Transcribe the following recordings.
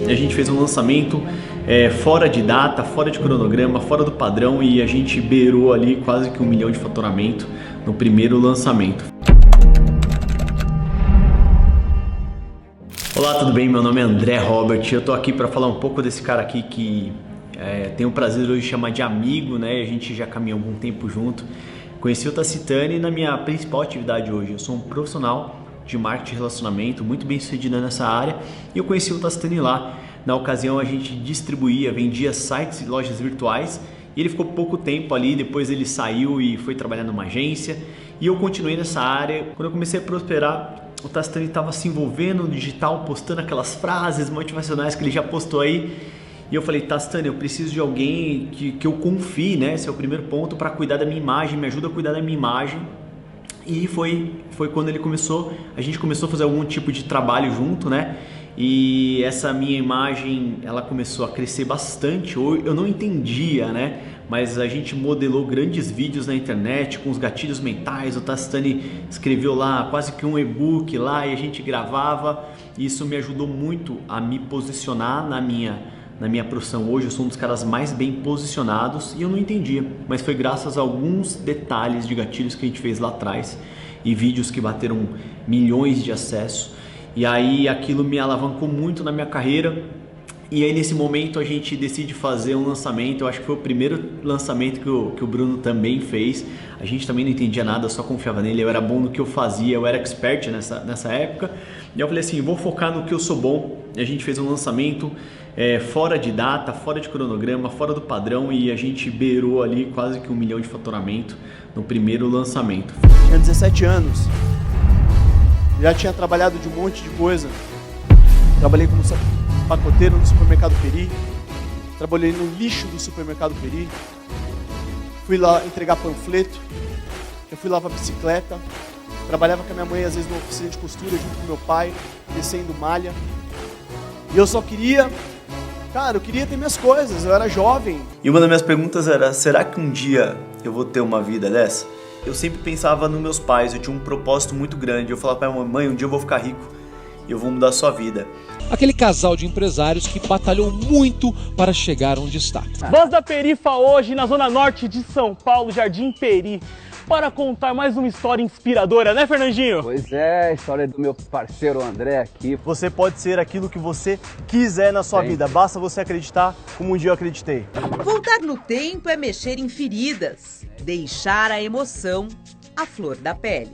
A gente fez um lançamento fora de data, fora de cronograma, fora do padrão, e a gente beirou ali quase que 1 milhão de faturamento no primeiro lançamento. Olá, tudo bem? Meu nome é André Robert, eu tô aqui para falar um pouco desse cara aqui que tenho o prazer hoje de chamar de amigo, né? A gente já caminha algum tempo junto. Conheci o Tacitani na minha principal atividade hoje. Eu sou um profissional de marketing e relacionamento, muito bem sucedido nessa área, e eu conheci o Tacitani lá. Na ocasião a gente distribuía, vendia sites e lojas virtuais, e ele ficou pouco tempo ali, depois ele saiu e foi trabalhar numa agência, e eu continuei nessa área. Quando eu comecei a prosperar, o Tacitani estava se envolvendo no digital, postando aquelas frases motivacionais que ele já postou aí, e eu falei: Tacitani, eu preciso de alguém que eu confie, né? Esse é o primeiro ponto, para cuidar da minha imagem, me ajuda a cuidar da minha imagem. E foi quando a gente começou a fazer algum tipo de trabalho junto, né? E essa minha imagem, ela começou a crescer bastante. Eu não entendia, né? Mas a gente modelou grandes vídeos na internet com os gatilhos mentais. O Tacitani escreveu lá quase que um e-book lá e a gente gravava. Isso me ajudou muito a me posicionar na minha profissão. Hoje eu sou um dos caras mais bem posicionados e eu não entendia, mas foi graças a alguns detalhes de gatilhos que a gente fez lá atrás e vídeos que bateram milhões de acessos, e aí aquilo me alavancou muito na minha carreira. E aí nesse momento a gente decide fazer um lançamento. Eu acho que foi o primeiro lançamento que o Bruno também fez. A gente também não entendia nada, só confiava nele. Eu era bom no que eu fazia, eu era expert nessa época. E eu falei assim, vou focar no que eu sou bom. E a gente fez um lançamento fora de data, fora de cronograma, fora do padrão, e a gente beirou ali quase que 1 milhão de faturamento no primeiro lançamento. Tinha 17 anos, já tinha trabalhado de um monte de coisa. Trabalhei como pacoteiro no supermercado Peri, trabalhei no lixo do supermercado Peri, fui lá entregar panfleto, eu fui lavar bicicleta, trabalhava com a minha mãe às vezes numa oficina de costura junto com meu pai, descendo malha. E eu só queria, eu queria ter minhas coisas, eu era jovem. E uma das minhas perguntas era, será que um dia eu vou ter uma vida dessa? Eu sempre pensava nos meus pais, eu tinha um propósito muito grande. Eu falava para minha mãe, um dia eu vou ficar rico e eu vou mudar a sua vida. Aquele casal de empresários que batalhou muito para chegar onde está. Voz da Perifa hoje na zona norte de São Paulo, Jardim Peri, para contar mais uma história inspiradora, né, Fernandinho? Pois é, a história do meu parceiro André aqui. Você pode ser aquilo que você quiser na sua vida, basta você acreditar como um dia eu acreditei. Voltar no tempo é mexer em feridas, deixar a emoção à flor da pele.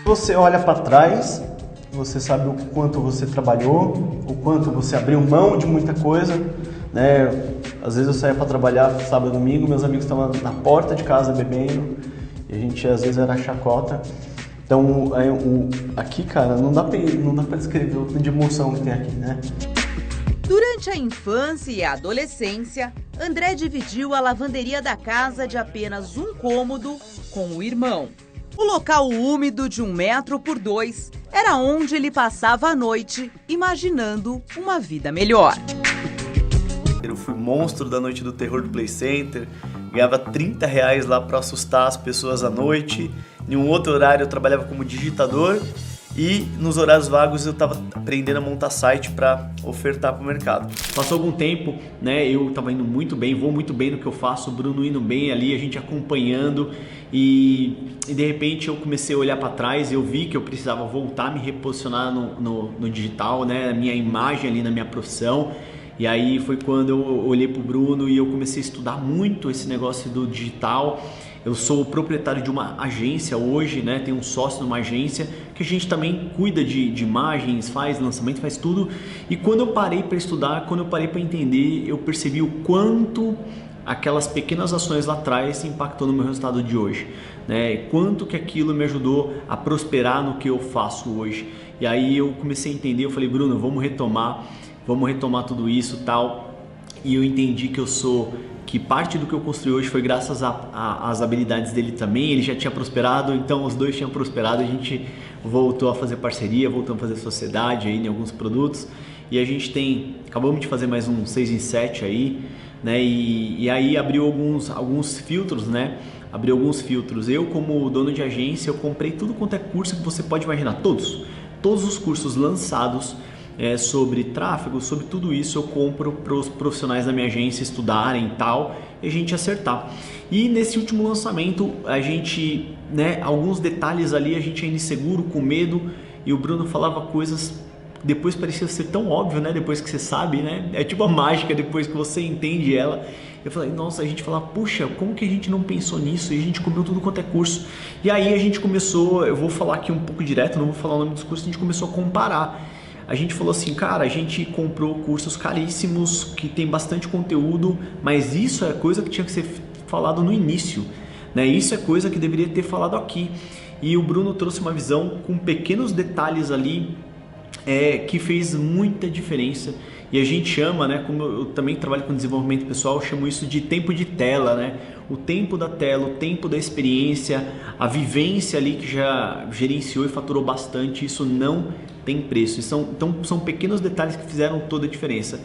Você olha para trás, você sabe o quanto você trabalhou, o quanto você abriu mão de muita coisa, né? Às vezes eu saía para trabalhar sábado e domingo, meus amigos estavam na porta de casa bebendo, e a gente às vezes era chacota. Então aqui, cara, não dá para descrever o tanto de emoção que tem aqui, né? Durante a infância e a adolescência, André dividiu a lavanderia da casa de apenas um cômodo com o irmão. O local úmido de 1 metro por 2 era onde ele passava a noite imaginando uma vida melhor. Eu fui monstro da noite do terror do Play Center, ganhava R$30 lá para assustar as pessoas à noite. Em um outro horário eu trabalhava como digitador e nos horários vagos eu estava aprendendo a montar site para ofertar para o mercado. Passou algum tempo, né? Eu estava indo muito bem, vou muito bem no que eu faço, o Bruno indo bem ali, a gente acompanhando, e de repente eu comecei a olhar para trás e eu vi que eu precisava voltar a me reposicionar no digital, né? A minha imagem ali na minha profissão. E aí foi quando eu olhei para o Bruno e eu comecei a estudar muito esse negócio do digital. Eu sou o proprietário de uma agência hoje, né? Tenho um sócio numa agência que a gente também cuida de imagens, faz lançamento, faz tudo. E quando eu parei para estudar, quando eu parei para entender, eu percebi o quanto aquelas pequenas ações lá atrás impactou no meu resultado de hoje, né? Quanto que aquilo me ajudou a prosperar no que eu faço hoje. E aí eu comecei a entender, eu falei, Bruno, vamos retomar tudo isso, tal. E eu entendi que parte do que eu construí hoje foi graças às habilidades dele também. Ele já tinha prosperado, então os dois tinham prosperado. A gente voltou a fazer parceria, voltamos a fazer sociedade aí em alguns produtos. E a gente acabamos de fazer mais um 6 em 7 aí, né? E aí abriu alguns filtros, né? Abriu alguns filtros. Eu, como dono de agência, eu comprei tudo quanto é curso que você pode imaginar, todos os cursos lançados sobre tráfego, sobre tudo isso eu compro para os profissionais da minha agência estudarem e tal, e a gente acertar. E nesse último lançamento, a gente, né, alguns detalhes ali, a gente ainda inseguro, com medo, e o Bruno falava coisas, depois parecia ser tão óbvio, né, depois que você sabe, né, é tipo a mágica depois que você entende ela. Eu falei, nossa, a gente fala, puxa, como que a gente não pensou nisso? E a gente comeu tudo quanto é curso. E aí a gente começou, eu vou falar aqui um pouco direto, não vou falar o nome dos cursos, a gente começou a comparar. A gente falou assim, cara, a gente comprou cursos caríssimos, que tem bastante conteúdo, mas isso é coisa que tinha que ser falado no início, né? Isso é coisa que deveria ter falado aqui. E o Bruno trouxe uma visão com pequenos detalhes ali, que fez muita diferença. E a gente chama, né, como eu também trabalho com desenvolvimento pessoal, eu chamo isso de tempo de tela, né? O tempo da tela, o tempo da experiência, a vivência ali que já gerenciou e faturou bastante, isso não tem preço. Então são pequenos detalhes que fizeram toda a diferença,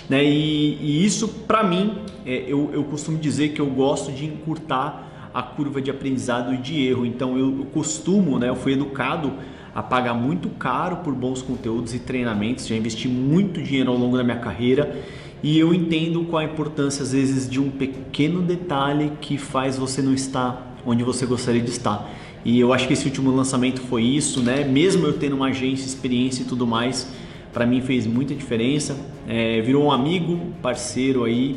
né? E isso, para mim, eu costumo dizer que eu gosto de encurtar a curva de aprendizado e de erro. Então eu costumo, né, eu fui educado a pagar muito caro por bons conteúdos e treinamentos, já investi muito dinheiro ao longo da minha carreira e eu entendo qual a importância às vezes de um pequeno detalhe que faz você não estar onde você gostaria de estar. E eu acho que esse último lançamento foi isso, né? Mesmo eu tendo uma agência, experiência e tudo mais, para mim fez muita diferença. Virou um amigo, parceiro aí,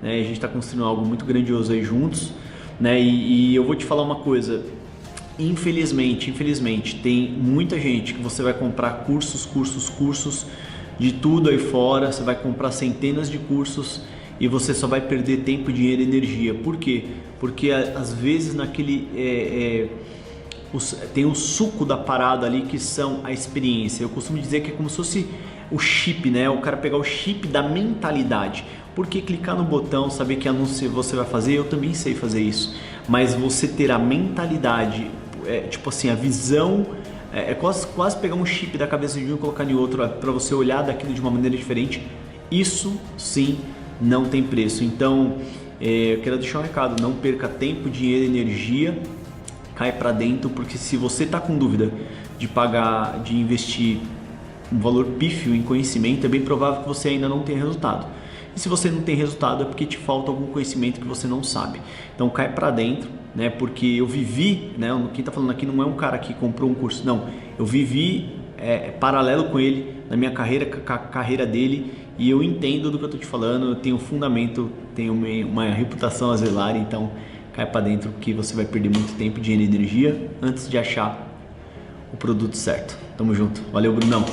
né? A gente está construindo algo muito grandioso aí juntos, né? E eu vou te falar uma coisa. Infelizmente, tem muita gente que você vai comprar cursos de tudo aí fora, você vai comprar centenas de cursos e você só vai perder tempo, dinheiro e energia. Por quê? Porque às vezes tem o suco da parada ali que são a experiência. Eu costumo dizer que é como se fosse o chip, né? O cara pegar o chip da mentalidade. Porque clicar no botão, saber que anúncio você vai fazer, eu também sei fazer isso. Mas você ter a mentalidade, tipo assim, a visão, quase pegar um chip da cabeça de um e colocar em outro para você olhar daquilo de uma maneira diferente. Isso sim não tem preço. Então eu quero deixar um recado: não perca tempo, dinheiro e energia, cai para dentro, porque se você está com dúvida de investir um valor pífio em conhecimento, é bem provável que você ainda não tenha resultado. E se você não tem resultado é porque te falta algum conhecimento que você não sabe. Então cai para dentro, né? Porque eu vivi, né? Quem está falando aqui não é um cara que comprou um curso, não. Eu vivi paralelo com ele na minha carreira, com a carreira dele, e eu entendo do que eu estou te falando. Eu tenho fundamento, tenho uma reputação a zelar, então cai para dentro que você vai perder muito tempo, dinheiro e energia antes de achar o produto certo. Tamo junto. Valeu, Brunão.